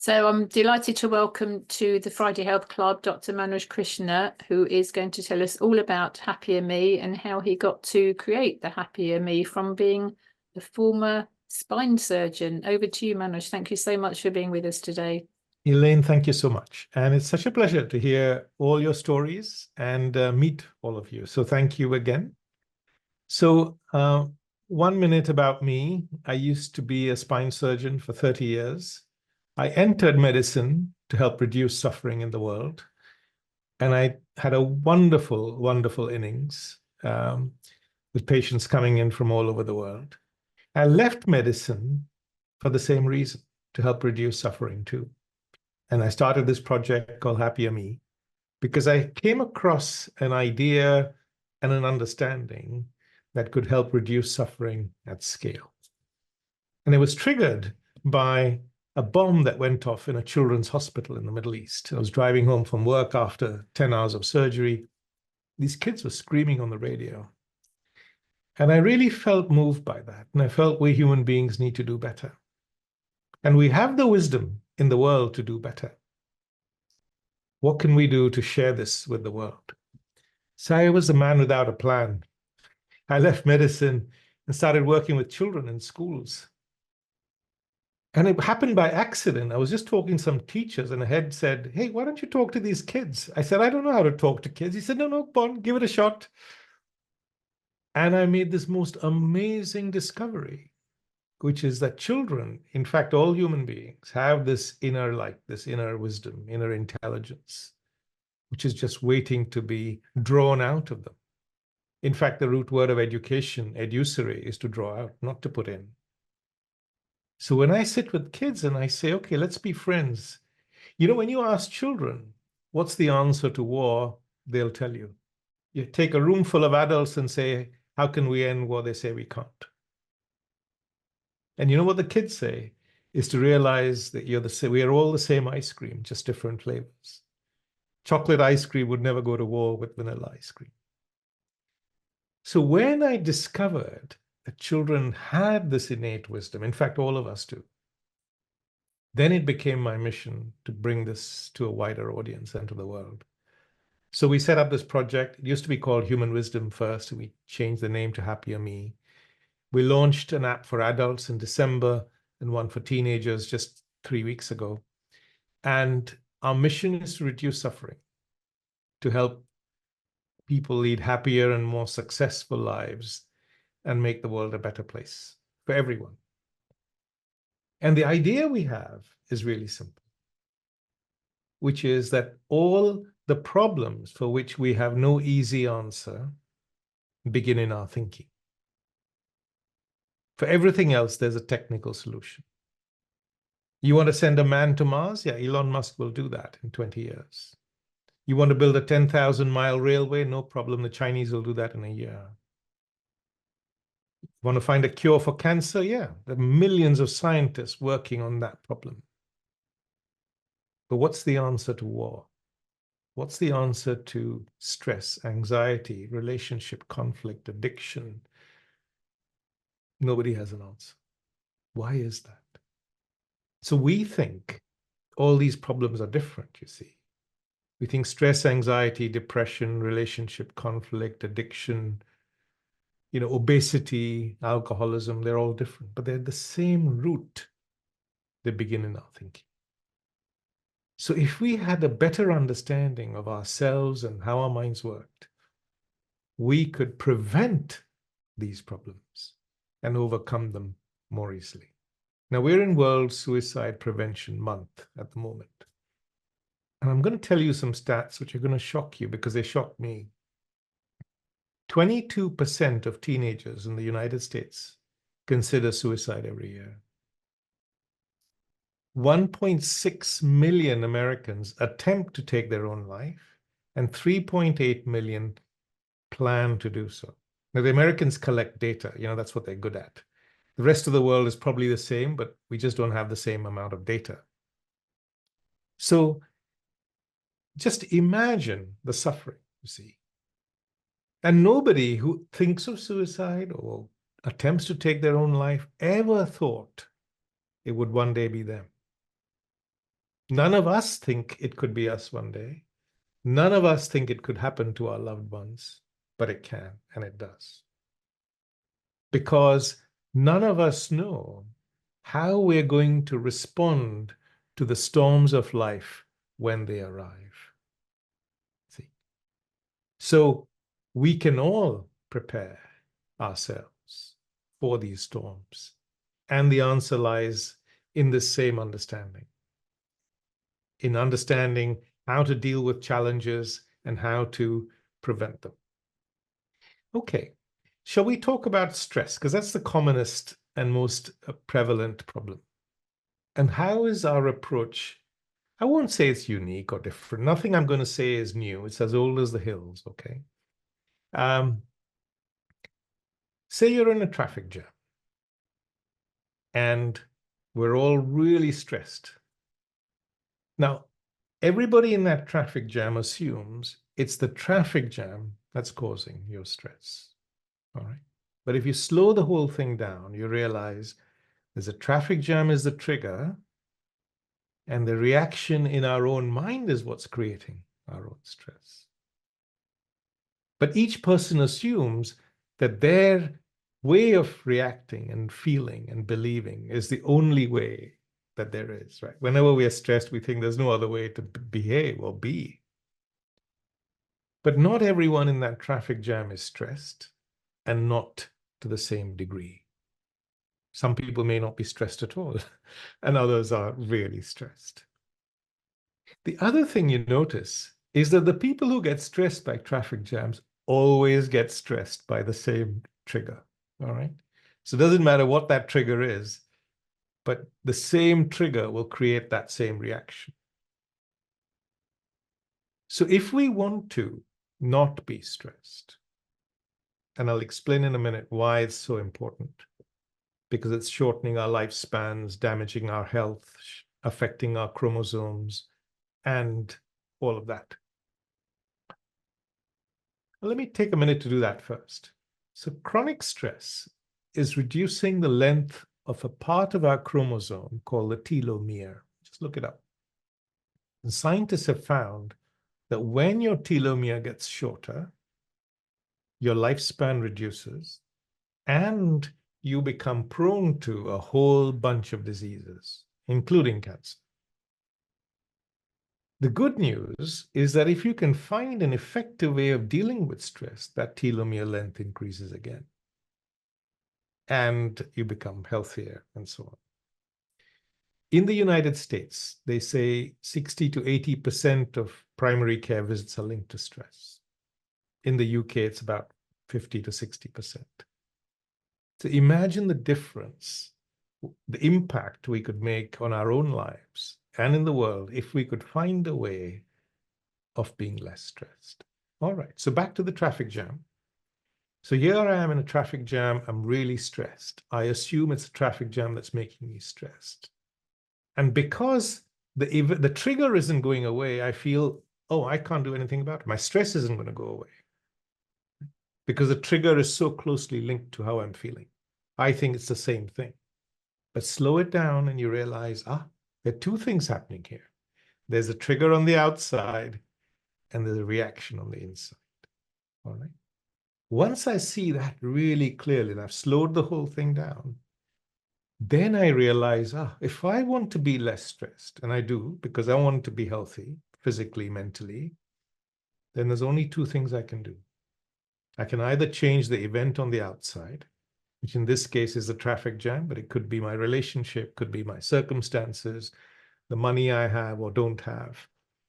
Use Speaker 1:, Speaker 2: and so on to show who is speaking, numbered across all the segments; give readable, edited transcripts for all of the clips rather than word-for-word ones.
Speaker 1: So I'm delighted to welcome to the Friday Health Club Dr. Manoj Krishna, who is going to tell us all about HappierMe and how he got to create the HappierMe from being a former spine surgeon. Over to you, Manoj. Thank you so much for being with us today.
Speaker 2: Elaine, thank you so much. And it's such a pleasure to hear all your stories and meet all of you. So thank you again. So 1 minute about me. I used to be a spine surgeon for 30 years. I entered medicine to help reduce suffering in the world. And I had a wonderful, wonderful innings with patients coming in from all over the world. I left medicine for the same reason, to help reduce suffering too. And I started this project called HappierMe because I came across an idea and an understanding that could help reduce suffering at scale. And it was triggered by a bomb that went off in a children's hospital in the Middle East. I was driving home from work after 10 hours of surgery. These kids were screaming on the radio. And I really felt moved by that. And I felt we human beings need to do better. And we have the wisdom in the world to do better. What can we do to share this with the world? So I was a man without a plan. I left medicine and started working with children in schools. And it happened by accident. I was just talking to some teachers and a head said, "Hey, why don't you talk to these kids?" I said, "I don't know how to talk to kids." He said, "No, go on, give it a shot." And I made this most amazing discovery, which is that children, in fact, all human beings, have this inner light, this inner wisdom, inner intelligence, which is just waiting to be drawn out of them. In fact, the root word of education, educere, is to draw out, not to put in. So when I sit with kids and I say, okay, let's be friends. When you ask children, what's the answer to war? They'll tell you. You take a room full of adults and say, how can we end war? They say we can't. And you know what the kids say is to realize that we are all the same ice cream, just different flavors. Chocolate ice cream would never go to war with vanilla ice cream. So when I discovered that children had this innate wisdom, in fact, all of us do, then it became my mission to bring this to a wider audience and to the world. So we set up this project. It used to be called Human Wisdom First. We changed the name to HappierMe. We launched an app for adults in December and one for teenagers just 3 weeks ago. And our mission is to reduce suffering, to help people lead happier and more successful lives and make the world a better place for everyone. And the idea we have is really simple, which is that all the problems for which we have no easy answer begin in our thinking. For everything else, there's a technical solution. You want to send a man to Mars? Yeah, Elon Musk will do that in 20 years. You want to build a 10,000-mile railway? No problem. The Chinese will do that in a year. Want to find a cure for cancer? Yeah, there are millions of scientists working on that problem. But what's the answer to war? What's the answer to stress, anxiety, relationship conflict, addiction? Nobody has an answer. Why is that? So we think all these problems are different, you see. We think stress, anxiety, depression, relationship conflict, addiction, obesity, alcoholism, they're all different, but they're the same root. They begin in our thinking. So if we had a better understanding of ourselves and how our minds worked, we could prevent these problems and overcome them more easily. Now, we're in World Suicide Prevention Month at the moment. And I'm going to tell you some stats which are going to shock you because they shocked me. 22% of teenagers in the United States consider suicide every year. 1.6 million Americans attempt to take their own life, and 3.8 million plan to do so. Now, the Americans collect data. That's what they're good at. The rest of the world is probably the same, but we just don't have the same amount of data. So just imagine the suffering, you see. And nobody who thinks of suicide or attempts to take their own life ever thought it would one day be them. None of us think it could be us one day. None of us think it could happen to our loved ones, but it can, and it does. Because none of us know how we're going to respond to the storms of life when they arrive. See? So we can all prepare ourselves for these storms. And the answer lies in the same understanding, in understanding how to deal with challenges and how to prevent them. Okay, shall we talk about stress? Because that's the commonest and most prevalent problem. And how is our approach? I won't say it's unique or different. Nothing I'm going to say is new. It's as old as the hills, okay? Say you're in a traffic jam and we're all really stressed. Now, everybody in that traffic jam assumes it's the traffic jam that's causing your stress, all right? But if you slow the whole thing down, you realize there's a traffic jam is the trigger, and the reaction in our own mind is what's creating our own stress. But each person assumes that their way of reacting and feeling and believing is the only way that there is, right? Whenever we are stressed, we think there's no other way to behave or be. But not everyone in that traffic jam is stressed, and not to the same degree. Some people may not be stressed at all, and others are really stressed. The other thing you notice is that the people who get stressed by traffic jams always get stressed by the same trigger, all right? So it doesn't matter what that trigger is, but the same trigger will create that same reaction. So if we want to not be stressed, and I'll explain in a minute why it's so important, because it's shortening our lifespans, damaging our health, affecting our chromosomes, and all of that. Well, let me take a minute to do that first. So chronic stress is reducing the length of a part of our chromosome called the telomere. Just look it up. And scientists have found that when your telomere gets shorter, your lifespan reduces, and you become prone to a whole bunch of diseases, including cancer. The good news is that if you can find an effective way of dealing with stress, that telomere length increases again, and you become healthier and so on. In the United States, they say 60 to 80% of primary care visits are linked to stress. In the UK, it's about 50 to 60%. So imagine the difference, the impact we could make on our own lives and in the world if we could find a way of being less stressed. All right, so back to the traffic jam. So here I am in a traffic jam. I'm really stressed. I assume it's a traffic jam that's making me stressed. And because the trigger isn't going away, I feel, oh, I can't do anything about it. My stress isn't going to go away because the trigger is so closely linked to how I'm feeling. I think it's the same thing. But slow it down and you realize, there are two things happening here. There's a trigger on the outside and there's a reaction on the inside. All right. Once I see that really clearly and I've slowed the whole thing down, then I realize, if I want to be less stressed, and I do because I want to be healthy, physically, mentally, then there's only two things I can do. I can either change the event on the outside, which in this case is the traffic jam, but it could be my relationship, could be my circumstances, the money I have or don't have,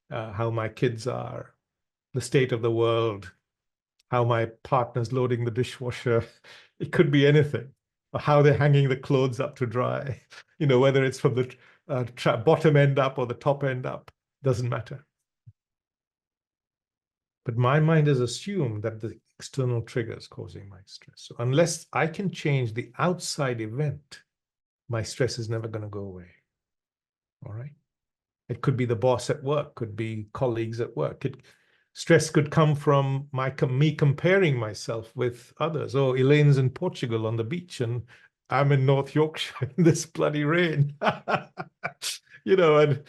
Speaker 2: how my kids are, the state of the world, how my partner's loading the dishwasher. It could be anything, or how they're hanging the clothes up to dry, whether it's from the bottom end up or the top end up, doesn't matter. But my mind has assumed that the external trigger is causing my stress. So unless I can change the outside event, my stress is never going to go away. All right. It could be the boss at work, could be colleagues at work. Stress could come from me comparing myself with others. Oh, Elaine's in Portugal on the beach and I'm in North Yorkshire in this bloody rain. And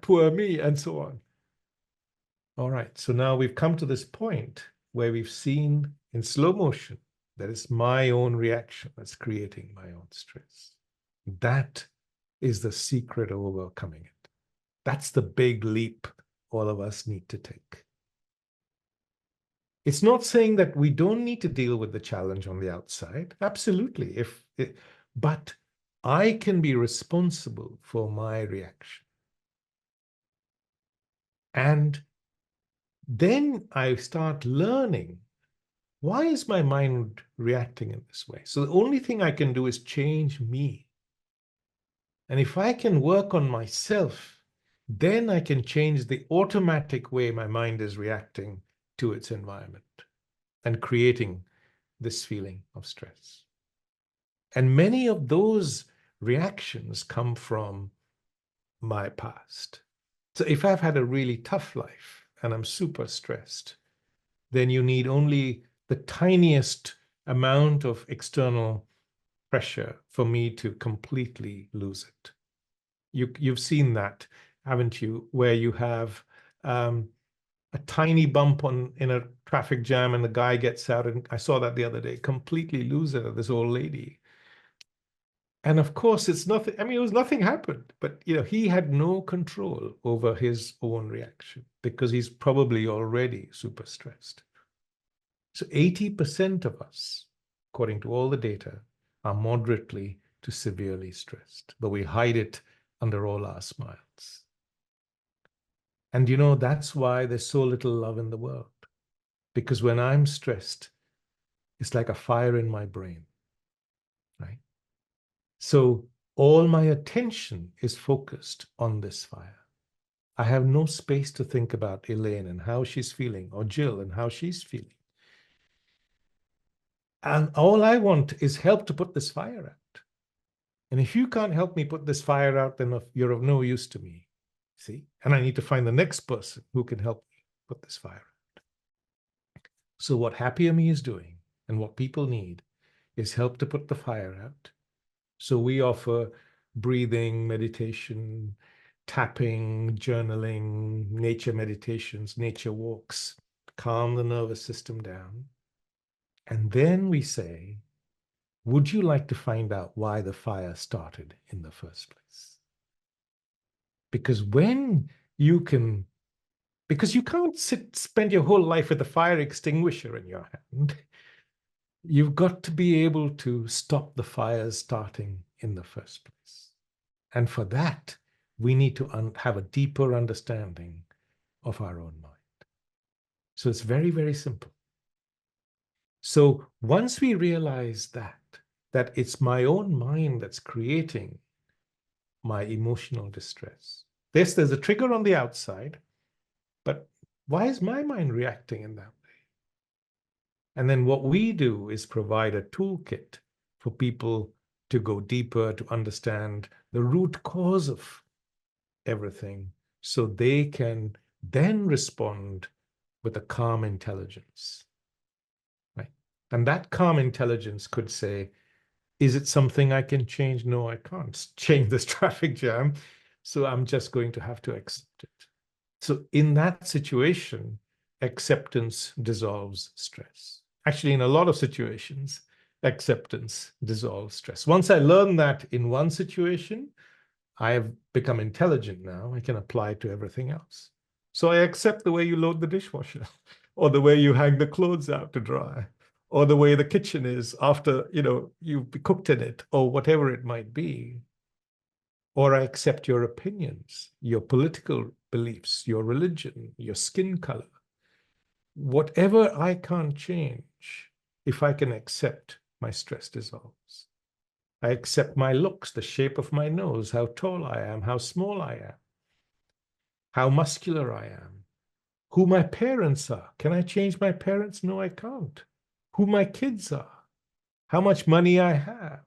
Speaker 2: poor me, and so on. All right, so now we've come to this point where we've seen in slow motion that it's my own reaction that's creating my own stress. That is the secret of overcoming it. That's the big leap all of us need to take. It's not saying that we don't need to deal with the challenge on the outside. Absolutely. But I can be responsible for my reaction. And then I start learning, why is my mind reacting in this way? So the only thing I can do is change me. And if I can work on myself, then I can change the automatic way my mind is reacting to its environment and creating this feeling of stress. And many of those reactions come from my past. So if I've had a really tough life and I'm super stressed, then you need only the tiniest amount of external pressure for me to completely lose it. You've seen that, haven't you, where you have a tiny bump in a traffic jam and the guy gets out, and I saw that the other day, completely lose it, this old lady. And of course, it's nothing, I mean, it was nothing happened, but he had no control over his own reaction because he's probably already super stressed. So 80% of us, according to all the data, are moderately to severely stressed, but we hide it under all our smiles. And that's why there's so little love in the world. Because when I'm stressed, it's like a fire in my brain, right? So all my attention is focused on this fire. I have no space to think about Elaine and how she's feeling, or Jill and how she's feeling. And all I want is help to put this fire out. And if you can't help me put this fire out, then you're of no use to me. See? And I need to find the next person who can help me put this fire out. So what HappierMe is doing and what people need is help to put the fire out. So we offer breathing, meditation, tapping, journaling, nature meditations, nature walks, calm the nervous system down. And then we say, would you like to find out why the fire started in the first place? Because because you can't spend your whole life with a fire extinguisher in your hand. You've got to be able to stop the fires starting in the first place. And for that, we need to have a deeper understanding of our own mind. So it's very, very simple. So once we realize that it's my own mind that's creating my emotional distress. There's a trigger on the outside, but why is my mind reacting in that way? And then what we do is provide a toolkit for people to go deeper, to understand the root cause of everything, so they can then respond with a calm intelligence, right? And that calm intelligence could say, is it something I can change? No, I can't change this traffic jam. So I'm just going to have to accept it. So in that situation, acceptance dissolves stress. Actually, in a lot of situations, acceptance dissolves stress. Once I learn that in one situation, I have become intelligent now. I can apply it to everything else. So I accept the way you load the dishwasher, or the way you hang the clothes out to dry, or the way the kitchen is after you've cooked in it, or whatever it might be. Or I accept your opinions, your political beliefs, your religion, your skin color. Whatever I can't change, if I can accept, my stress dissolves. I accept my looks, the shape of my nose, how tall I am, how small I am, how muscular I am, who my parents are. Can I change my parents? No, I can't. Who my kids are, how much money I have.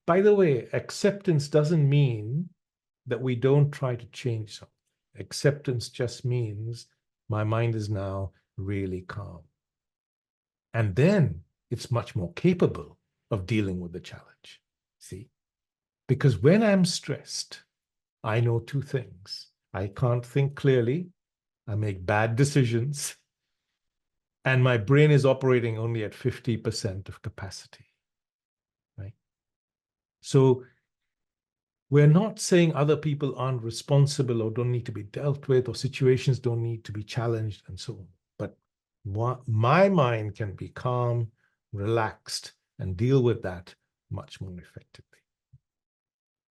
Speaker 2: By the way, acceptance doesn't mean that we don't try to change something. Acceptance just means my mind is now really calm. And then it's much more capable of dealing with the challenge. See? Because when I'm stressed, I know two things. I can't think clearly. I make bad decisions. And my brain is operating only at 50% of capacity, right? So we're not saying other people aren't responsible or don't need to be dealt with or situations don't need to be challenged and so on. But my mind can be calm, relaxed, and deal with that much more effectively.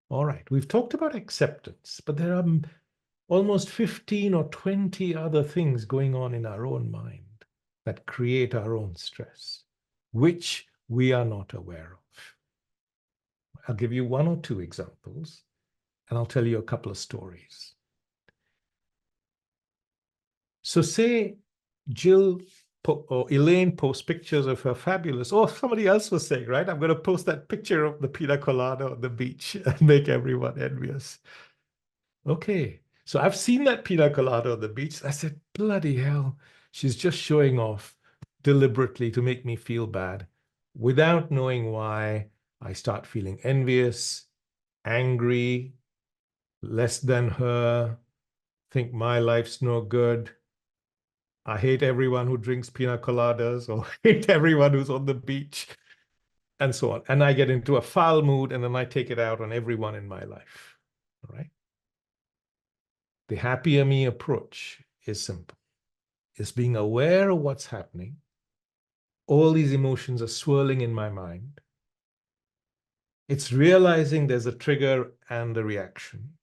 Speaker 2: All right, we've talked about acceptance, but there are almost 15 or 20 other things going on in our own mind that create our own stress, which we are not aware of. I'll give you one or two examples, and I'll tell you a couple of stories. So say Jill or Elaine posts pictures of her fabulous, or somebody else was saying, right? I'm going to post that picture of the pina colada on the beach and make everyone envious. Okay, so I've seen that pina colada on the beach. I said, bloody hell, she's just showing off deliberately to make me feel bad. Without knowing why, I start feeling envious, angry, less than her, think my life's no good. I hate everyone who drinks pina coladas or hate everyone who's on the beach and so on. And I get into a foul mood and then I take it out on everyone in my life. All right. The happier me approach is simple. It's being aware of what's happening. All these emotions are swirling in my mind. It's realizing there's a trigger and a reaction.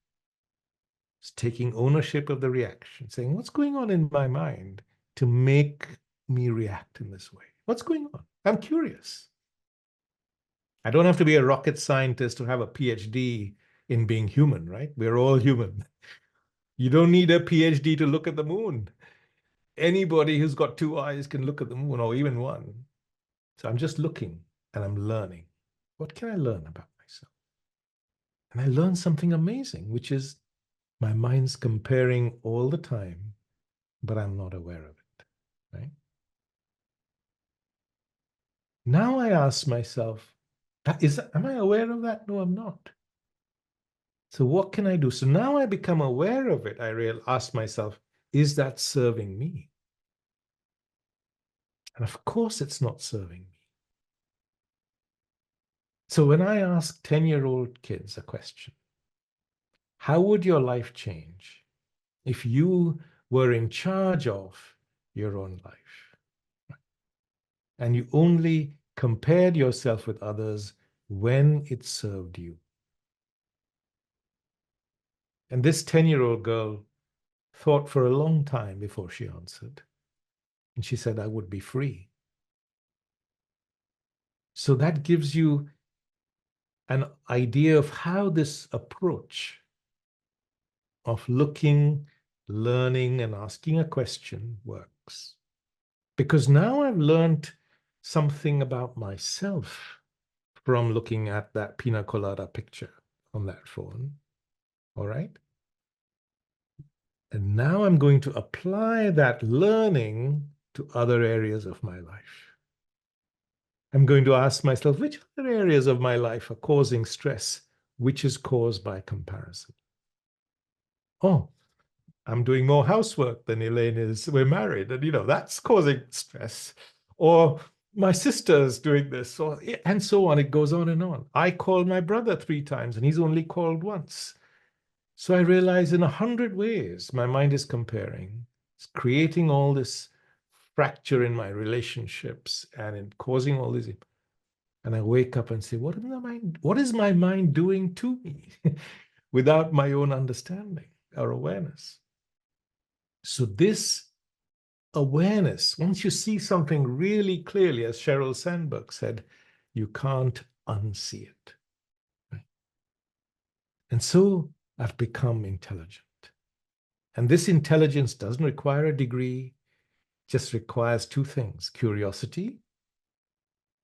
Speaker 2: It's taking ownership of the reaction, saying, what's going on in my mind to make me react in this way? What's going on? I'm curious. I don't have to be a rocket scientist to have a PhD in being human, right? We're all human. You don't need a PhD to look at the moon. Anybody who's got two eyes can look at the moon, or even one. So I'm just looking and I'm learning. What can I learn about myself? And I learned something amazing, which is my mind's comparing all the time, but I'm not aware of it, right? Now I ask myself, am I aware of that? No, I'm not. So what can I do? So now I become aware of it. I ask myself, is that serving me? And of course it's not serving me. So when I ask 10-year-old kids a question, how would your life change if you were in charge of your own life? And you only compared yourself with others when it served you. And this 10-year-old girl thought for a long time before she answered. And she said, I would be free. So that gives you an idea of how this approach of looking, learning, and asking a question works. Because now I've learned something about myself from looking at that pina colada picture on that phone. All right? And now I'm going to apply that learning to other areas of my life. I'm going to ask myself, which other areas of my life are causing stress, which is caused by comparison? Oh, I'm doing more housework than Elaine is. We're married, and that's causing stress. Or my sister's doing this, and so on. It goes on and on. I called my brother 3 times, and he's only called once. So I realize in 100 ways, my mind is comparing. It's creating all this fracture in my relationships and causing all these. And I wake up and say, what is my mind doing to me without my own understanding or awareness? So this awareness, once you see something really clearly, as Sheryl Sandberg said, you can't unsee it. Right? And so I've become intelligent. And this intelligence doesn't require a degree, just requires 2 things: curiosity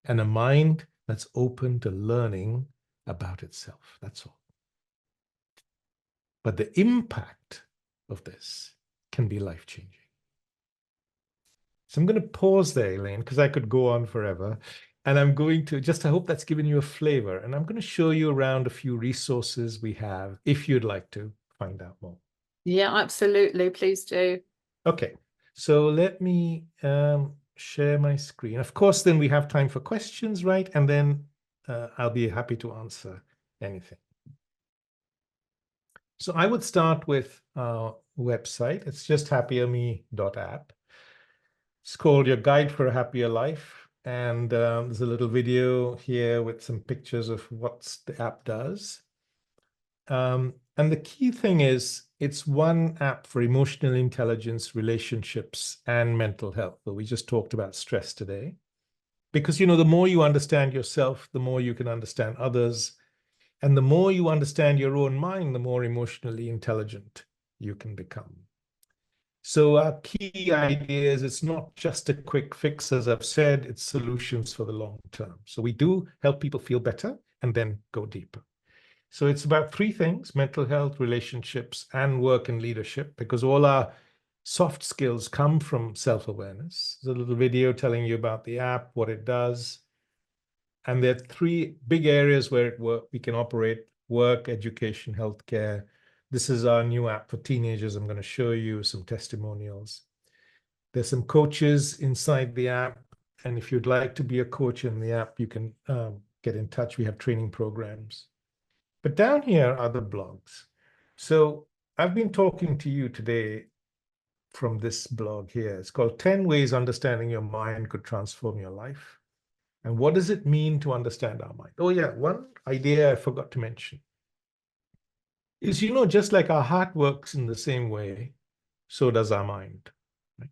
Speaker 2: and a mind that's open to learning about itself. That's all. But the impact of this can be life-changing. So I'm going to pause there, Elaine, because I could go on forever. And I'm going to I hope that's given you a flavor. And I'm going to show you around a few resources we have if you'd like to find out more.
Speaker 1: Yeah, absolutely. Please do.
Speaker 2: Okay, so let me share my screen. Of course, then we have time for questions, right? And then I'll be happy to answer anything. So I would start with our website. It's just happierme.app. It's called Your Guide for a Happier Life. And there's a little video here with some pictures of what the app does. And the key thing is it's one app for emotional intelligence, relationships, and mental health. So we just talked about stress today. Because, the more you understand yourself, the more you can understand others. And the more you understand your own mind, the more emotionally intelligent you can become. So our key idea is it's not just a quick fix, as I've said, it's solutions for the long term. So we do help people feel better and then go deeper. So it's about three things: mental health, relationships, and work and leadership, because all our soft skills come from self-awareness. There's a little video telling you about the app, what it does. And there are three big areas where we can operate: work, education, healthcare. This is our new app for teenagers. I'm going to show you some testimonials. There's some coaches inside the app. And if you'd like to be a coach in the app, you can get in touch. We have training programs. But down here are the blogs. So I've been talking to you today from this blog here. It's called 10 Ways Understanding Your Mind Could Transform Your Life. And what does it mean to understand our mind? Oh yeah, one idea I forgot to mention is, just like our heart works in the same way, so does our mind. Right?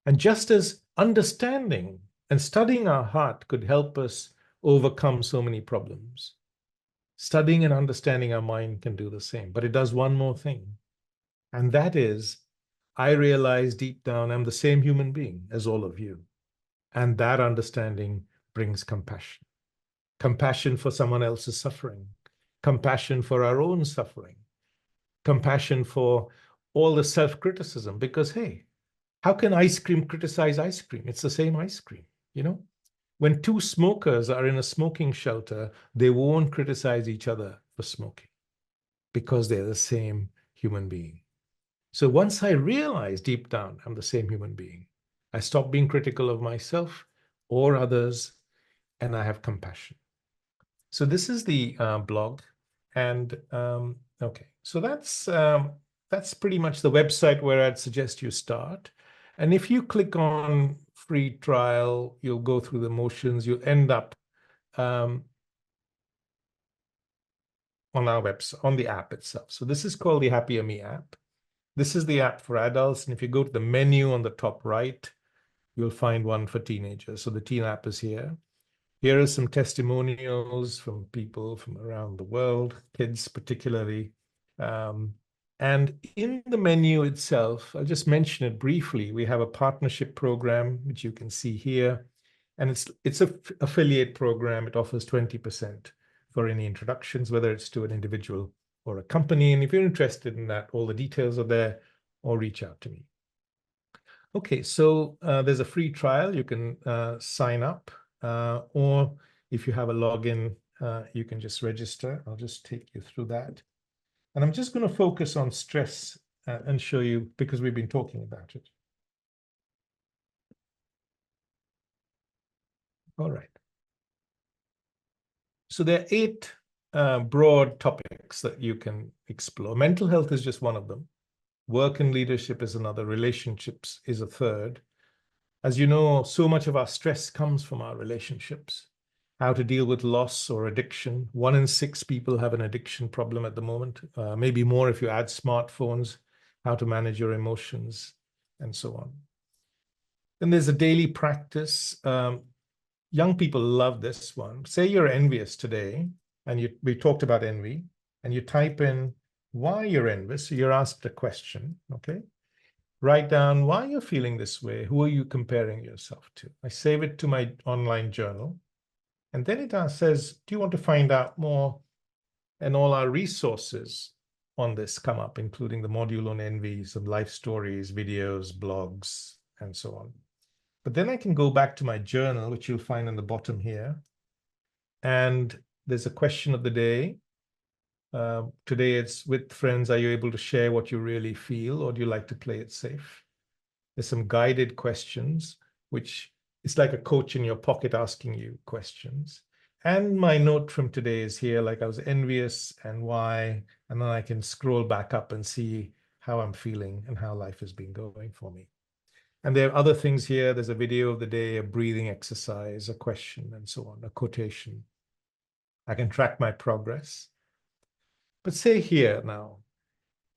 Speaker 2: And just as understanding and studying our heart could help us overcome so many problems, studying and understanding our mind can do the same. But it does one more thing. And that is, I realize deep down I'm the same human being as all of you. And that understanding brings compassion. Compassion for someone else's suffering. Compassion for our own suffering. Compassion for all the self-criticism. Because, hey, how can ice cream criticize ice cream? It's the same ice cream, When two smokers are in a smoking shelter, they won't criticize each other for smoking because they're the same human being. So once I realize deep down I'm the same human being, I stop being critical of myself or others, and I have compassion. So this is the blog. And okay, so that's pretty much the website where I'd suggest you start. And if you click on free trial, you'll go through the motions. You'll end up on our website, on the app itself. So this is called the HappierMe app. This is the app for adults. And if you go to the menu on the top right, you'll find one for teenagers. So the teen app is here. Here are some testimonials from people from around the world, kids particularly. And in the menu itself, I'll just mention it briefly. We have a partnership program, which you can see here. And it's an affiliate program. It offers 20% for any introductions, whether it's to an individual or a company. And if you're interested in that, all the details are there, or reach out to me. Okay, so there's a free trial. You can sign up, or if you have a login, you can just register. I'll just take you through that. And I'm just going to focus on stress and show you, because we've been talking about it. All right. So there are 8 broad topics that you can explore. Mental health is just one of them. Work and leadership is another. Relationships is a third. As you know, so much of our stress comes from our relationships. How to deal with loss or addiction. 1 in 6 people have an addiction problem at the moment, maybe more if you add smartphones. How to manage your emotions, and so on. Then there's a daily practice. Young people love this one. Say you're envious today, and we talked about envy, and you type in why you're envious. So you're asked a question, okay? Write down why you're feeling this way. Who are you comparing yourself to? I save it to my online journal. And then it says, do you want to find out more? And all our resources on this come up, including the module on envy, some life stories, videos, blogs, and so on. But then I can go back to my journal, which you'll find in the bottom here. And there's a question of the day. Today it's with friends. Are you able to share what you really feel, or do you like to play it safe? There's some guided questions, which it's like a coach in your pocket asking you questions. And my note from today is here, like I was envious and why, and then I can scroll back up and see how I'm feeling and how life has been going for me. And there are other things here. There's a video of the day, a breathing exercise, a question, and so on, a quotation. I can track my progress. But say here now,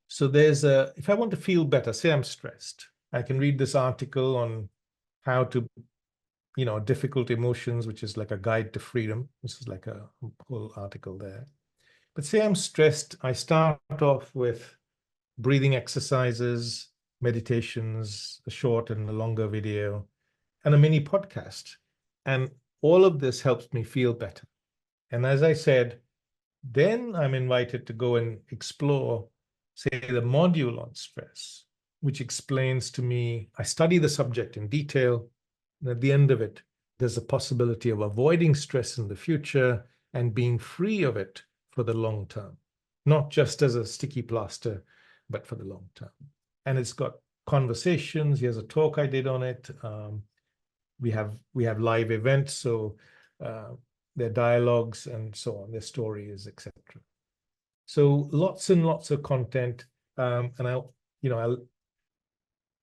Speaker 2: so if I want to feel better, say I'm stressed, I can read this article on how to, difficult emotions, which is like a guide to freedom. This is like a whole article there. But say I'm stressed, I start off with breathing exercises, meditations, a short and a longer video, and a mini podcast. And all of this helps me feel better. And as I said, then I'm invited to go and explore, say, the module on stress, which explains to me, I study the subject in detail. And at the end of it, there's a possibility of avoiding stress in the future and being free of it for the long term, not just as a sticky plaster, but for the long term. And it's got conversations. Here's a talk I did on it. We have live events, so their dialogues and so on, their stories, etc. So lots and lots of content, and I'll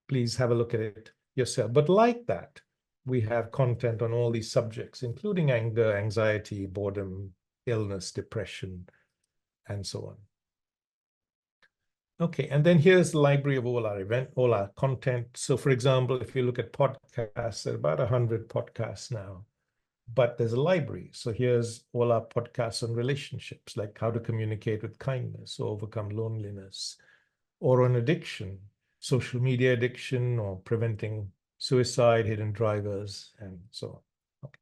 Speaker 2: please have a look at it yourself. But like that, we have content on all these subjects, including anger, anxiety, boredom, illness, depression, and so on. Okay, and then here's the library of all our content. So for example, if you look at podcasts, there are about 100 podcasts now, but there's a library. So here's all our podcasts on relationships, like how to communicate with kindness, or overcome loneliness, or on addiction, social media addiction, or preventing suicide, hidden drivers, and so on. Okay.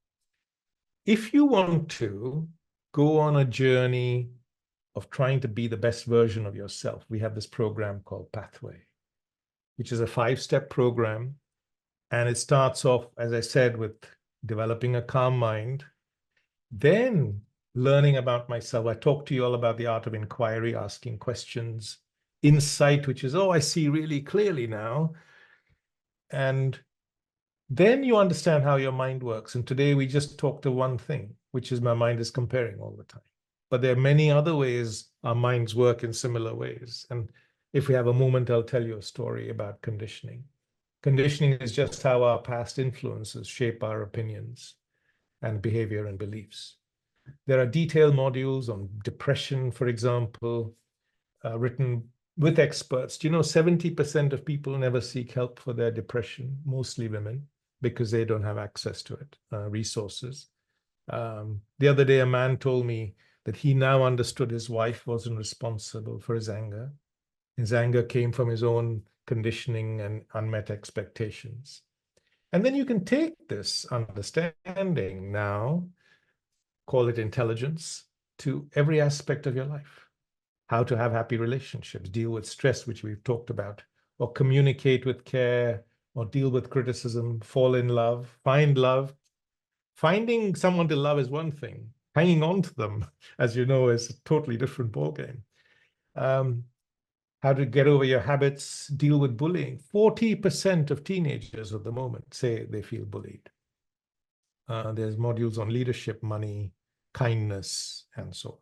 Speaker 2: If you want to go on a journey of trying to be the best version of yourself, we have this program called Pathway, which is a 5-step program. And it starts off, as I said, with developing a calm mind, then learning about myself. I talked to you all about the art of inquiry, asking questions, insight, which is, oh, I see really clearly now. And then you understand how your mind works. And today we just talked to one thing, which is my mind is comparing all the time. But there are many other ways our minds work in similar ways. And if we have a moment, I'll tell you a story about conditioning. Conditioning is just how our past influences shape our opinions and behavior and beliefs. There are detailed modules on depression, for example, written with experts. Do you know 70% of people never seek help for their depression, mostly women, because they don't have access to it, resources. The other day, a man told me that he now understood his wife wasn't responsible for his anger. His anger came from his own conditioning and unmet expectations. And then you can take this understanding now, call it intelligence, to every aspect of your life. How to have happy relationships, deal with stress, which we've talked about, or communicate with care, or deal with criticism, fall in love, find love. Finding someone to love is one thing. Hanging on to them, as you know, is a totally different ballgame. How to get over your habits, deal with bullying. 40% of teenagers at the moment say they feel bullied. There's modules on leadership, money, kindness, and so on.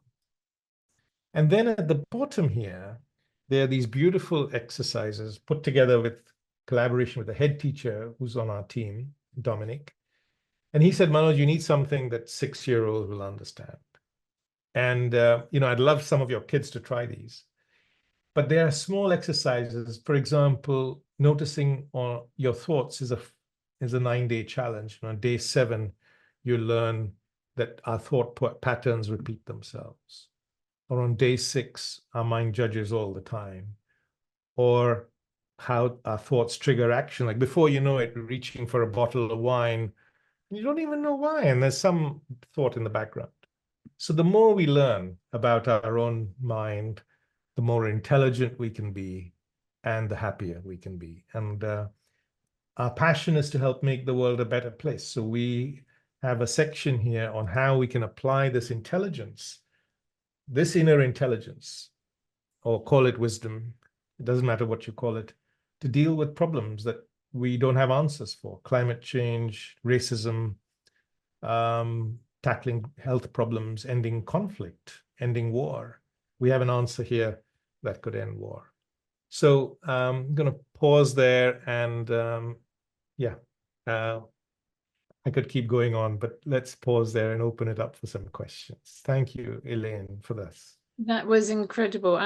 Speaker 2: And then at the bottom here, there are these beautiful exercises put together with collaboration with the head teacher who's on our team, Dominic. And he said, Manoj, you need something that 6-year-olds will understand. And, I'd love some of your kids to try these. But there are small exercises. For example, noticing your thoughts is a 9-day challenge. On day 7, you learn that our thought patterns repeat themselves. Or on day 6, our mind judges all the time. Or how our thoughts trigger action. Like before you know it, reaching for a bottle of wine, you don't even know why, and there's some thought in the background. So the more we learn about our own mind, the more intelligent we can be, and the happier we can be. And our passion is to help make the world a better place. So we have a section here on how we can apply this intelligence this inner intelligence, or call it wisdom, it doesn't matter what you call it, to deal with problems that we don't have answers for: climate change, racism, tackling health problems, ending conflict, ending war. We have an answer here that could end war. So I'm going to pause there, and yeah, I could keep going on, but let's pause there and open it up for some questions. Thank you, Elaine, for this.
Speaker 1: That was incredible.